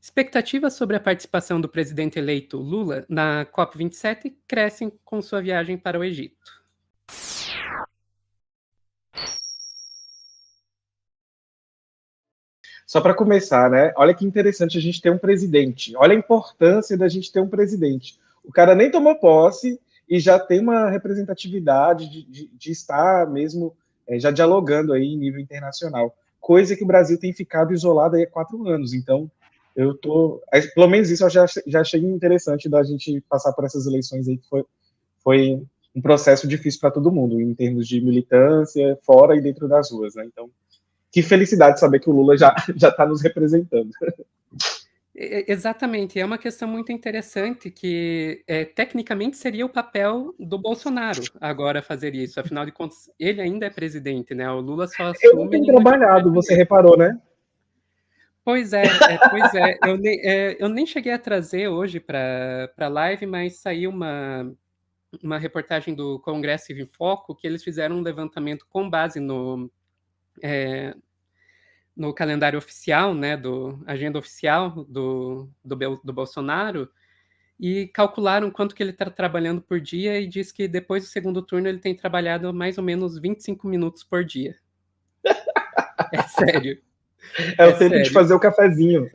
Expectativas sobre a participação do presidente eleito Lula na COP27 crescem com sua viagem para o Egito. Só para começar, né? Olha que interessante a gente ter um presidente. Olha a importância da gente ter um presidente. O cara nem tomou posse e já tem uma representatividade de estar mesmo já dialogando aí em nível internacional. Coisa que o Brasil tem ficado isolado aí há 4 anos. Então, pelo menos isso eu já achei interessante da gente passar por essas eleições aí, que foi um processo difícil para todo mundo, em termos de militância, fora e dentro das ruas, né? Então, que felicidade saber que o Lula já está nos representando. Exatamente, é uma questão muito interessante que, tecnicamente, seria o papel do Bolsonaro agora fazer isso, afinal de contas, ele ainda é presidente, né, o Lula só Eu não assume tenho numa trabalhado, atividade você mesmo. reparou, né? Pois é, eu nem cheguei a trazer hoje para a live, mas saiu uma reportagem do Congresso em Foco, que eles fizeram um levantamento com base no calendário oficial, né, do agenda oficial do Bolsonaro, e calcularam quanto que ele está trabalhando por dia e diz que depois do segundo turno ele tem trabalhado mais ou menos 25 minutos por dia. É sério, É é o tempo de sério. fazer o cafezinho.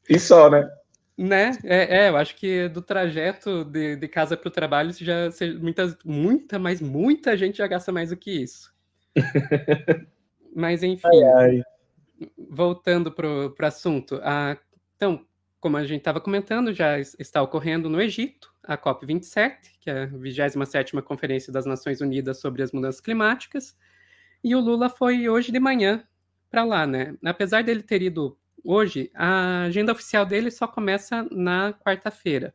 E só, né? Né? Eu acho que do trajeto de casa para o trabalho, muita gente já gasta mais do que isso. Mas, enfim, Ai. voltando para o assunto. Então, como a gente estava comentando, já está ocorrendo no Egito a COP27, que é a 27ª Conferência das Nações Unidas sobre as Mudanças Climáticas, e o Lula foi hoje de manhã para lá, né? Apesar dele ter ido hoje, a agenda oficial dele só começa na quarta-feira.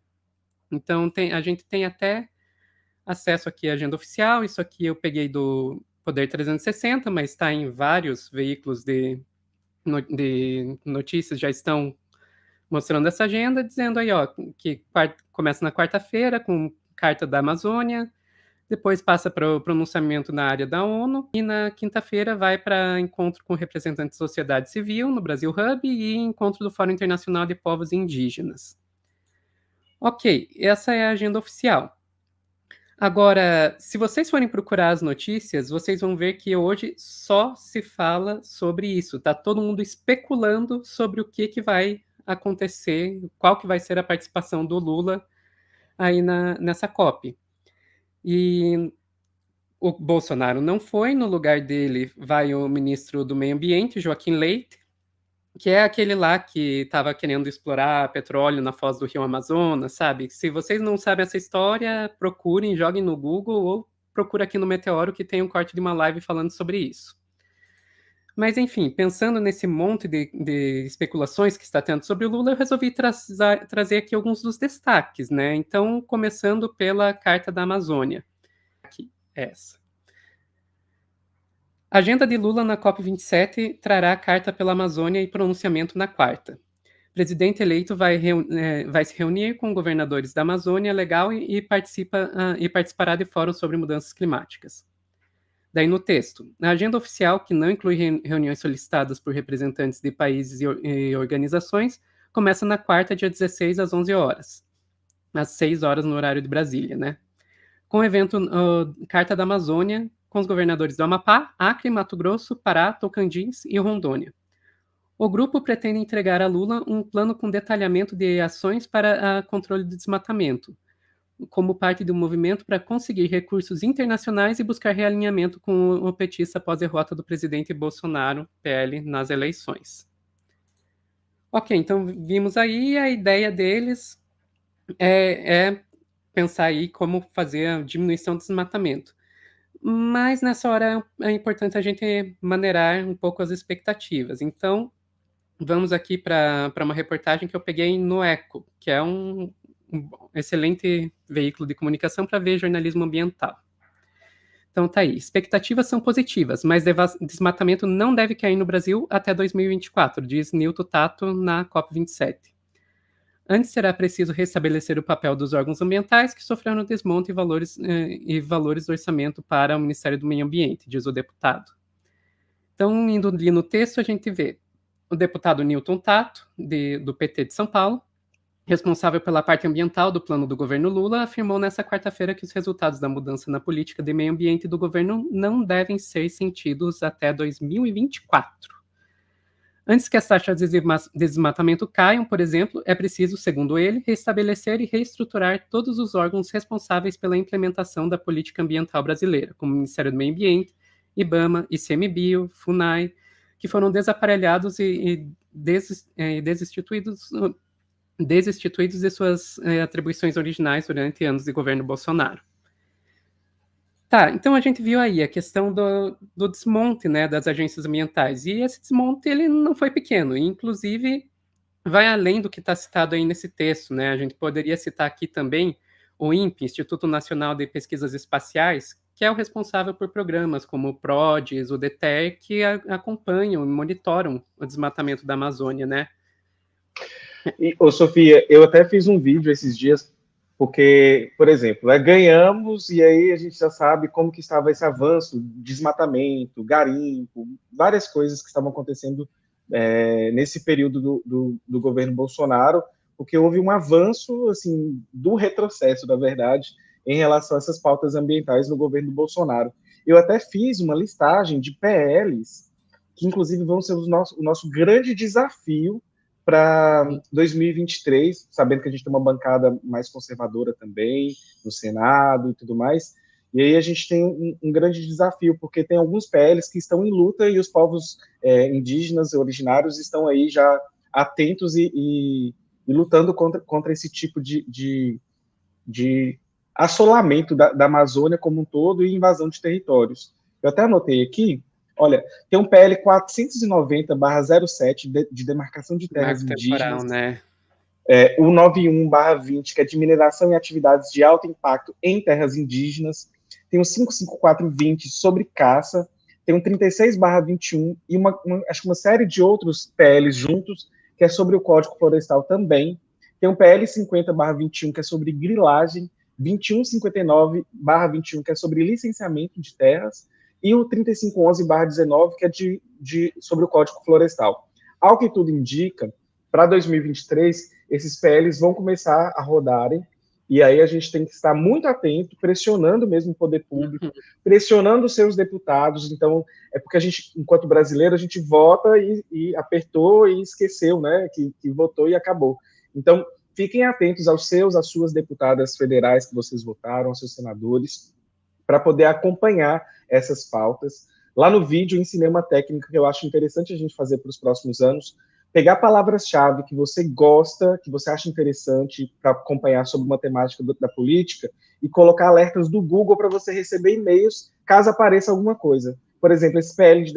Então, a gente tem até acesso aqui à agenda oficial, isso aqui eu peguei do Poder 360, mas está em vários veículos de notícias, já estão mostrando essa agenda, dizendo aí, ó, que começa na quarta-feira com Carta da Amazônia, depois passa para o pronunciamento na área da ONU, e na quinta-feira vai para encontro com representantes da sociedade civil no Brasil Hub e encontro do Fórum Internacional de Povos Indígenas. Ok, essa é a agenda oficial. Agora, se vocês forem procurar as notícias, vocês vão ver que hoje só se fala sobre isso. Tá todo mundo especulando sobre o que vai acontecer, qual que vai ser a participação do Lula aí nessa COP. E o Bolsonaro não foi, no lugar dele vai o ministro do Meio Ambiente, Joaquim Leite, que é aquele lá que estava querendo explorar petróleo na foz do Rio Amazonas, sabe? Se vocês não sabem essa história, procurem, joguem no Google ou procura aqui no Meteoro que tem um corte de uma live falando sobre isso. Mas, enfim, pensando nesse monte de especulações que está tendo sobre o Lula, eu resolvi trazer aqui alguns dos destaques, né? Então, começando pela Carta da Amazônia. Aqui, essa. A agenda de Lula na COP27 trará a Carta pela Amazônia e pronunciamento na quarta. O presidente eleito vai se reunir com governadores da Amazônia Legal e participará de fóruns sobre mudanças climáticas. Daí no texto, a agenda oficial, que não inclui reuniões solicitadas por representantes de países e organizações, começa na quarta, dia 16, às 11 horas, às 6 horas no horário de Brasília, né? Com o evento Carta da Amazônia, com os governadores do Amapá, Acre, Mato Grosso, Pará, Tocantins e Rondônia. O grupo pretende entregar a Lula um plano com detalhamento de ações para controle do desmatamento, como parte do movimento para conseguir recursos internacionais e buscar realinhamento com o petista após a derrota do presidente Bolsonaro, PL, nas eleições. Ok, então vimos aí a ideia deles é pensar aí como fazer a diminuição do desmatamento. Mas nessa hora é importante a gente maneirar um pouco as expectativas. Então, vamos aqui para uma reportagem que eu peguei no Eco, que é um excelente veículo de comunicação para ver jornalismo ambiental. Então tá aí, expectativas são positivas, mas desmatamento não deve cair no Brasil até 2024, diz Nilton Tato na COP27. Antes será preciso restabelecer o papel dos órgãos ambientais que sofreram desmonte e valores do orçamento para o Ministério do Meio Ambiente, diz o deputado. Então, indo ali no texto, a gente vê o deputado Newton Tato, do PT de São Paulo, responsável pela parte ambiental do plano do governo Lula, afirmou nesta quarta-feira que os resultados da mudança na política de meio ambiente do governo não devem ser sentidos até 2024. Antes que as taxas de desmatamento caiam, por exemplo, é preciso, segundo ele, restabelecer e reestruturar todos os órgãos responsáveis pela implementação da política ambiental brasileira, como o Ministério do Meio Ambiente, IBAMA, ICMBio, FUNAI, que foram desaparelhados e desinstituídos de suas atribuições originais durante anos de governo Bolsonaro. Tá, então a gente viu aí a questão do desmonte, né, das agências ambientais, e esse desmonte ele não foi pequeno, inclusive vai além do que está citado aí nesse texto, né, a gente poderia citar aqui também o INPE, Instituto Nacional de Pesquisas Espaciais, que é o responsável por programas como o PRODES, o DETER, que acompanham e monitoram o desmatamento da Amazônia, né. E, Sofia, eu até fiz um vídeo esses dias, porque, por exemplo, ganhamos e aí a gente já sabe como que estava esse avanço, desmatamento, garimpo, várias coisas que estavam acontecendo nesse período do governo Bolsonaro, porque houve um avanço, assim, do retrocesso, na verdade, em relação a essas pautas ambientais no governo Bolsonaro. Eu até fiz uma listagem de PLs, que inclusive vão ser o nosso grande desafio para 2023, sabendo que a gente tem uma bancada mais conservadora também no Senado e tudo mais. E aí a gente tem um grande desafio, porque tem alguns PLs que estão em luta e os povos indígenas e originários estão aí já atentos e lutando contra esse tipo de assolamento da Amazônia como um todo e invasão de territórios. Eu até anotei aqui, olha, tem um PL 490/07 de demarcação de terras Marco temporal, indígenas, né. O 91/20, que é de mineração e atividades de alto impacto em terras indígenas, tem o 554/20 sobre caça, tem o 36/21 e acho que uma série de outros PLs juntos, que é sobre o Código Florestal também. Tem um PL 50/21, que é sobre grilagem, 2159/21, que é sobre licenciamento de terras, e o 3511/19, que é sobre o Código Florestal. Ao que tudo indica, para 2023, esses PLs vão começar a rodarem, e aí a gente tem que estar muito atento, pressionando mesmo o poder público, pressionando os seus deputados. Então, é porque a gente, enquanto brasileiro, a gente vota e apertou e esqueceu, né, que votou e acabou. Então, fiquem atentos às suas deputadas federais que vocês votaram, aos seus senadores, para poder acompanhar essas pautas. Lá no vídeo eu ensinei uma técnica que eu acho interessante a gente fazer para os próximos anos, pegar palavras-chave que você gosta, que você acha interessante para acompanhar sobre uma temática da política e colocar alertas do Google para você receber e-mails caso apareça alguma coisa. Por exemplo, esse PL de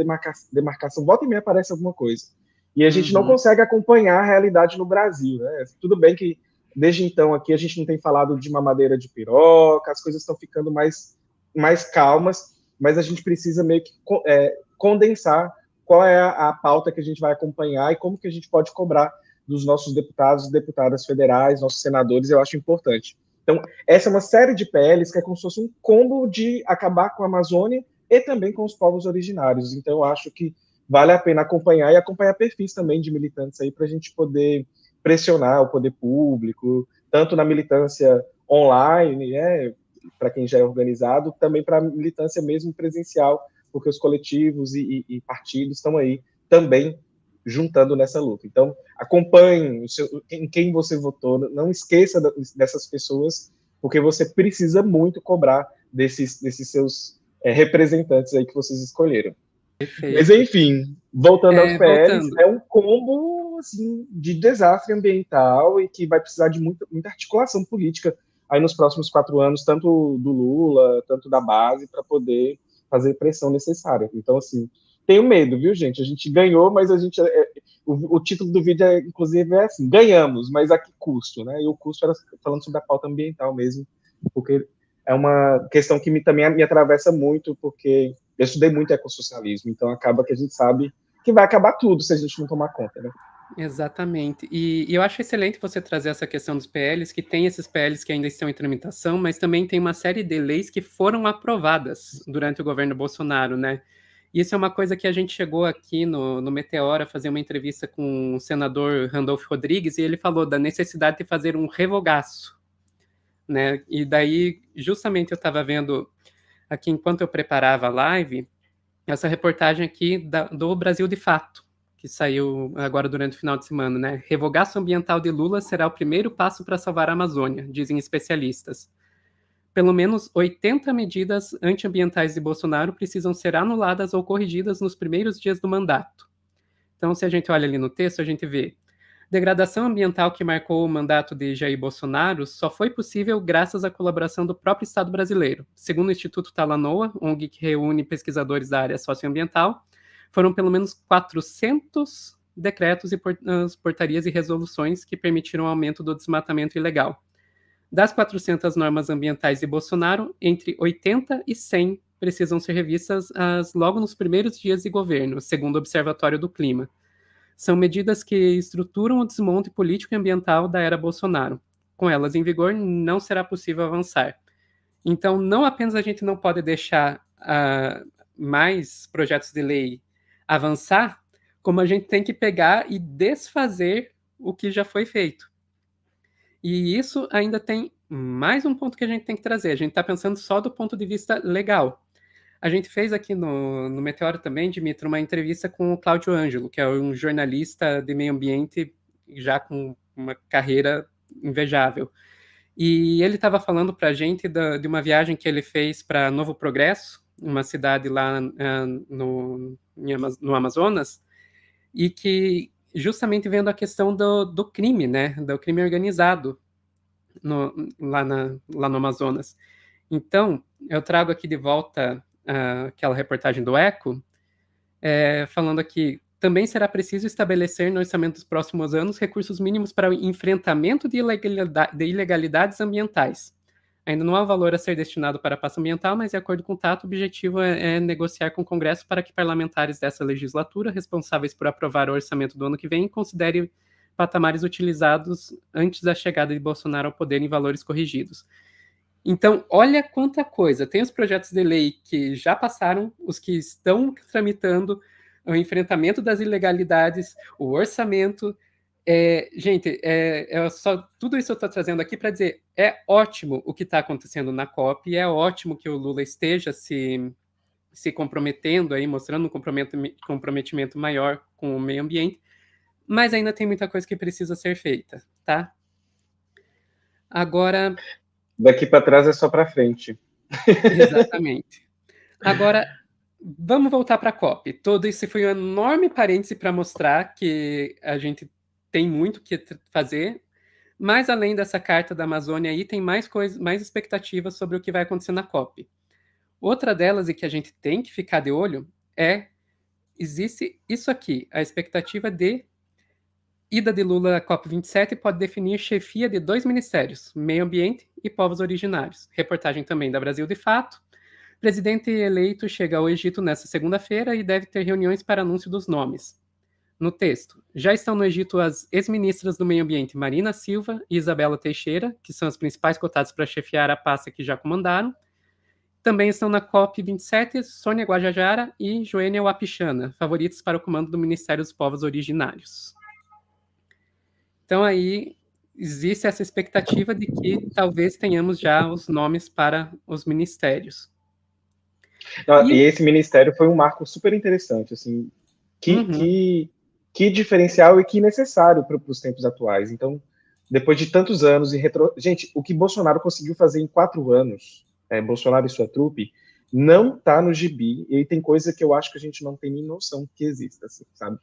demarcação, volta e meia aparece alguma coisa. E a gente não consegue acompanhar a realidade no Brasil, né? Tudo bem que desde então aqui a gente não tem falado de mamadeira de piroca, as coisas estão ficando mais calmas, mas a gente precisa meio que condensar qual é a pauta que a gente vai acompanhar e como que a gente pode cobrar dos nossos deputados e deputadas federais, nossos senadores, eu acho importante. Então, essa é uma série de PLs que é como se fosse um combo de acabar com a Amazônia e também com os povos originários. Então, eu acho que vale a pena acompanhar e acompanhar perfis também de militantes aí para a gente poder pressionar o poder público, tanto na militância online, para quem já é organizado, também para a militância mesmo presencial, porque os coletivos e partidos estão aí também juntando nessa luta. Então, acompanhe em quem você votou, não esqueça dessas pessoas, porque você precisa muito cobrar desses seus representantes aí que vocês escolheram. Perfeito. Mas, enfim, voltando aos PLs, voltando. é um combo assim, de desastre ambiental e que vai precisar de muita articulação política aí nos próximos 4 anos, tanto do Lula, tanto da base, para poder fazer pressão necessária. Então, assim, tenho medo, viu, gente? A gente ganhou, mas a gente... o título do vídeo, inclusive, é assim, ganhamos, mas a que custo, né? E o custo era falando sobre a pauta ambiental mesmo, porque é uma questão que também me atravessa muito, porque eu estudei muito ecossocialismo, então acaba que a gente sabe que vai acabar tudo se a gente não tomar conta, né? Exatamente. E eu acho excelente você trazer essa questão dos PLs, que tem esses PLs que ainda estão em tramitação, mas também tem uma série de leis que foram aprovadas durante o governo Bolsonaro, né? Isso é uma coisa que a gente chegou aqui no Meteora a fazer uma entrevista com o senador Randolfo Rodrigues, e ele falou da necessidade de fazer um revogaço, né? E daí, justamente, eu estava vendo aqui, enquanto eu preparava a live, essa reportagem aqui do Brasil de Fato, que saiu agora durante o final de semana, né? Revogaço ambiental de Lula será o primeiro passo para salvar a Amazônia, dizem especialistas. Pelo menos 80 medidas antiambientais de Bolsonaro precisam ser anuladas ou corrigidas nos primeiros dias do mandato. Então, se a gente olha ali no texto, a gente vê degradação ambiental que marcou o mandato de Jair Bolsonaro só foi possível graças à colaboração do próprio Estado brasileiro. Segundo o Instituto Talanoa, ONG que reúne pesquisadores da área socioambiental, foram pelo menos 400 decretos e portarias e resoluções que permitiram o aumento do desmatamento ilegal. Das 400 normas ambientais de Bolsonaro, entre 80 e 100 precisam ser revistas logo nos primeiros dias de governo, segundo o Observatório do Clima. São medidas que estruturam o desmonte político e ambiental da era Bolsonaro. Com elas em vigor, não será possível avançar. Então, não apenas a gente não pode deixar mais projetos de lei avançar, como a gente tem que pegar e desfazer o que já foi feito. E isso ainda tem mais um ponto que a gente tem que trazer. A gente está pensando só do ponto de vista legal. A gente fez aqui no Meteoro também, Dimitri, uma entrevista com o Cláudio Ângelo, que é um jornalista de meio ambiente já com uma carreira invejável. E ele estava falando para a gente de uma viagem que ele fez para Novo Progresso, uma cidade lá no Amazonas, e que justamente vendo a questão do crime, né, do crime organizado lá no Amazonas. Então, eu trago aqui de volta aquela reportagem do Eco, falando aqui, também será preciso estabelecer no orçamento dos próximos anos recursos mínimos para o enfrentamento de ilegalidades ambientais. Ainda não há valor a ser destinado para a pasta ambiental, mas, de acordo com o Tato, o objetivo é negociar com o Congresso para que parlamentares dessa legislatura, responsáveis por aprovar o orçamento do ano que vem, considerem patamares utilizados antes da chegada de Bolsonaro ao poder em valores corrigidos. Então, olha quanta coisa. Tem os projetos de lei que já passaram, os que estão tramitando, o enfrentamento das ilegalidades, o orçamento. Gente, tudo isso eu estou trazendo aqui para dizer, é ótimo o que está acontecendo na COP, é ótimo que o Lula esteja se comprometendo, aí, mostrando um comprometimento maior com o meio ambiente, mas ainda tem muita coisa que precisa ser feita, tá? Agora... Daqui para trás é só para frente. Exatamente. Agora, vamos voltar para a COP. Todo isso foi um enorme parêntese para mostrar que a gente tem muito que fazer, mas além dessa carta da Amazônia aí, tem mais coisas, mais expectativas sobre o que vai acontecer na COP. Outra delas, e que a gente tem que ficar de olho, existe isso aqui, a expectativa de ida de Lula à COP27 pode definir chefia de 2 ministérios, meio ambiente e povos originários. Reportagem também da Brasil de Fato. Presidente eleito chega ao Egito nesta segunda-feira e deve ter reuniões para anúncio dos nomes. No texto, já estão no Egito as ex-ministras do Meio Ambiente Marina Silva e Isabela Teixeira, que são as principais cotadas para chefiar a pasta que já comandaram. Também estão na COP27 Sônia Guajajara e Joênia Wapichana, favoritos para o comando do Ministério dos Povos Originários. Então aí existe essa expectativa de que talvez tenhamos já os nomes para os ministérios. E esse ministério foi um marco super interessante, assim, que diferencial e que necessário para os tempos atuais. Então, depois de tantos anos gente, o que Bolsonaro conseguiu fazer em 4 anos, Bolsonaro e sua trupe, não está no gibi, e tem coisa que eu acho que a gente não tem nem noção que exista, assim, sabe?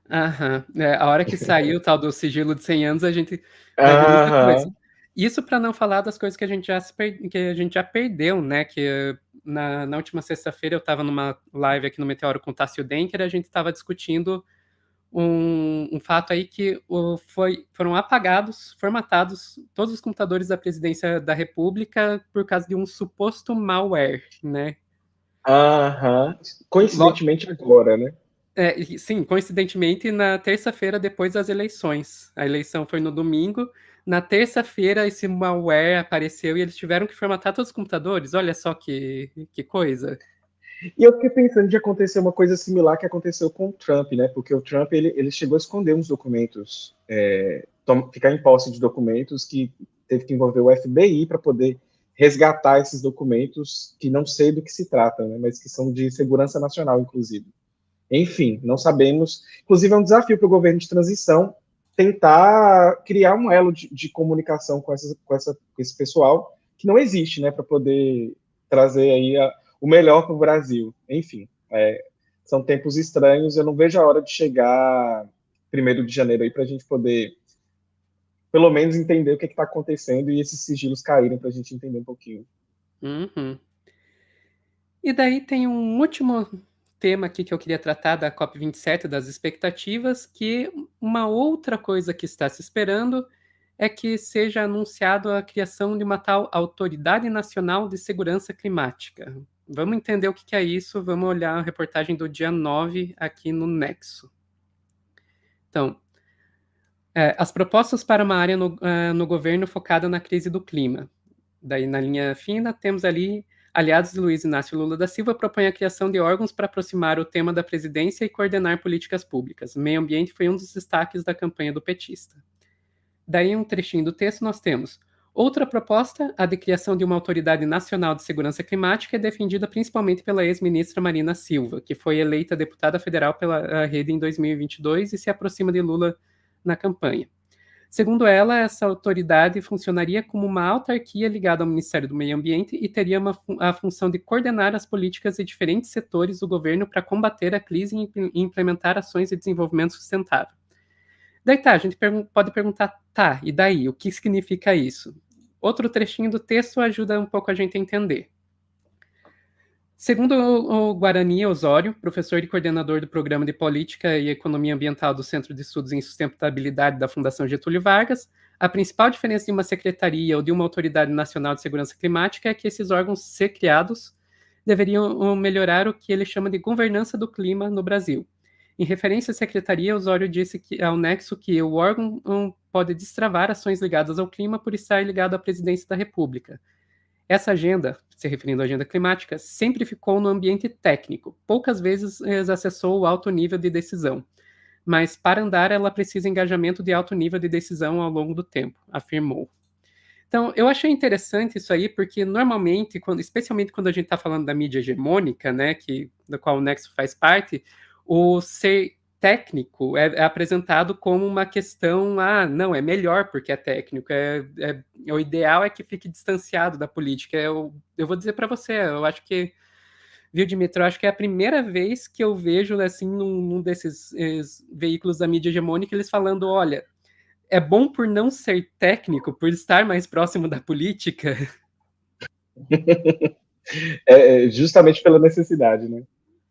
A hora que saiu o tal do sigilo de 100 anos, a gente vai ver muita coisa. Isso para não falar das coisas que a gente já perdeu, né? Que na última sexta-feira eu estava numa live aqui no Meteoro com o Tássio Denker, a gente estava discutindo um fato aí que foram formatados todos os computadores da presidência da República por causa de um suposto malware, né? Coincidentemente agora, né? Sim, coincidentemente, na terça-feira depois das eleições. A eleição foi no domingo. Na terça-feira, esse malware apareceu e eles tiveram que formatar todos os computadores. Olha só que coisa. E eu fiquei pensando de acontecer uma coisa similar que aconteceu com o Trump, né? Porque o Trump ele chegou a esconder uns documentos, ficar em posse de documentos que teve que envolver o FBI para poder resgatar esses documentos que não sei do que se trata, né? Mas que são de segurança nacional, inclusive. Enfim, não sabemos. Inclusive, é um desafio para o governo de transição tentar criar um elo de comunicação com esse pessoal que não existe, né, para poder trazer aí o melhor para o Brasil. Enfim, são tempos estranhos. Eu não vejo a hora de chegar 1º de janeiro aí para a gente poder, pelo menos, entender o que está acontecendo e esses sigilos caírem para a gente entender um pouquinho. Uhum. E daí tem um último tema aqui que eu queria tratar da COP27, das expectativas, que uma outra coisa que está se esperando é que seja anunciado a criação de uma tal Autoridade Nacional de Segurança Climática. Vamos entender o que é isso, vamos olhar a reportagem do dia 9 aqui no Nexo. Então, as propostas para uma área no governo focada na crise do clima. Daí, na linha fina, temos ali aliados de Luiz Inácio Lula da Silva propõem a criação de órgãos para aproximar o tema da presidência e coordenar políticas públicas. Meio ambiente foi um dos destaques da campanha do petista. Daí, um trechinho do texto, nós temos outra proposta, a de criação de uma Autoridade Nacional de Segurança Climática, é defendida principalmente pela ex-ministra Marina Silva, que foi eleita deputada federal pela Rede em 2022 e se aproxima de Lula na campanha. Segundo ela, essa autoridade funcionaria como uma autarquia ligada ao Ministério do Meio Ambiente e teria a função de coordenar as políticas de diferentes setores do governo para combater a crise e implementar ações de desenvolvimento sustentável. Daí tá, a gente pode perguntar, tá, e daí? O que significa isso? Outro trechinho do texto ajuda um pouco a gente a entender. Segundo o Guarani Osório, professor e coordenador do Programa de Política e Economia Ambiental do Centro de Estudos em Sustentabilidade da Fundação Getúlio Vargas, a principal diferença de uma secretaria ou de uma Autoridade Nacional de Segurança Climática é que esses órgãos, ser criados, deveriam melhorar o que ele chama de governança do clima no Brasil. Em referência à secretaria, Osório disse ao Nexo que o órgão pode destravar ações ligadas ao clima por estar ligado à presidência da República. Essa agenda, se referindo à agenda climática, sempre ficou no ambiente técnico, poucas vezes acessou o alto nível de decisão. Mas, para andar, ela precisa de engajamento de alto nível de decisão ao longo do tempo, afirmou. Então, eu achei interessante isso aí, porque normalmente, especialmente quando a gente está falando da mídia hegemônica, né, da qual o Nexo faz parte, o ser técnico é apresentado como uma questão, não, é melhor porque é técnico, o ideal é que fique distanciado da política. Eu vou dizer para você, eu acho que, viu, Dimitri, eu acho que é a primeira vez que eu vejo, assim, num desses veículos da mídia hegemônica, eles falando, olha, é bom por não ser técnico, por estar mais próximo da política. Justamente pela necessidade, né?